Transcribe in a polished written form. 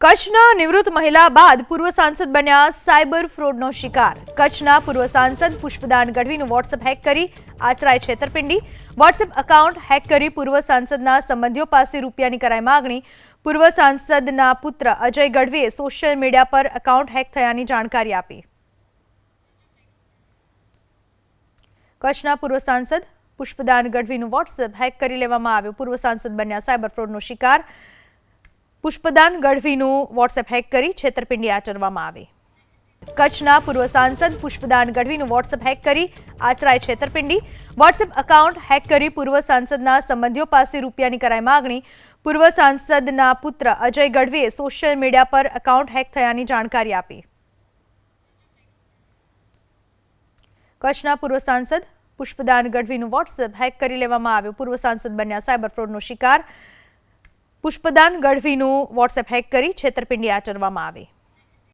કચ્છના નિવૃત્ત મહિલા બાદ પૂર્વ સાંસદ બન્યા સાયબર ફ્રોડનો શિકાર। કચ્છના પૂર્વ સાંસદ પુષ્પદાન ગઢવીનું વોટ્સએપ હેક કરી આચરાય છેતરપિંડી। વોટ્સએપ એકાઉન્ટ હેક કરી પૂર્વ સાંસદના સંબંધીઓ પાસે રૂપિયાની કરાઈ માગણી। પૂર્વ સાંસદના પુત્ર અજય ગઢવીએ સોશિયલ મીડિયા પર એકાઉન્ટ હેક થયાની જાણકારી આપી। કચ્છના પૂર્વ સાંસદ પુષ્પદાન ગઢવીનું વોટ્સએપ હેક કરી લેવામાં આવ્યું। પૂર્વ સાંસદ બન્યા સાયબર ફ્રોડનો શિકાર। પુષ્પદાન ગઢવીનું વોટ્સએપ હેક કરી છેતરપિંડી આચરવામાં આવી। કચ્છના પૂર્વ સાંસદ પુષ્પદાન ગઢવીનું વોટ્સએપ હેક કરી આચરાય છેતરપિંડી। વોટ્સએપ એકાઉન્ટ હેક કરી પૂર્વ સાંસદના સંબંધીઓ પાસે રૂપિયાની કરાઈ માગણી। પૂર્વ સાંસદના પુત્ર અજય ગઢવીએ સોશિયલ મીડિયા પર એકાઉન્ટ હેક થયાની જાણકારી આપી। કચ્છના પૂર્વ સાંસદ પુષ્પદાન ગઢવીનું વોટ્સએપ હેક કરી લેવામાં આવ્યું। પૂર્વ સાંસદ બન્યા સાયબર ફ્રોડનો શિકાર। પુષ્પદાન ગઢવીનું વોટ્સએપ હેક કરી છેતરપિંડી આચરવામાં આવી।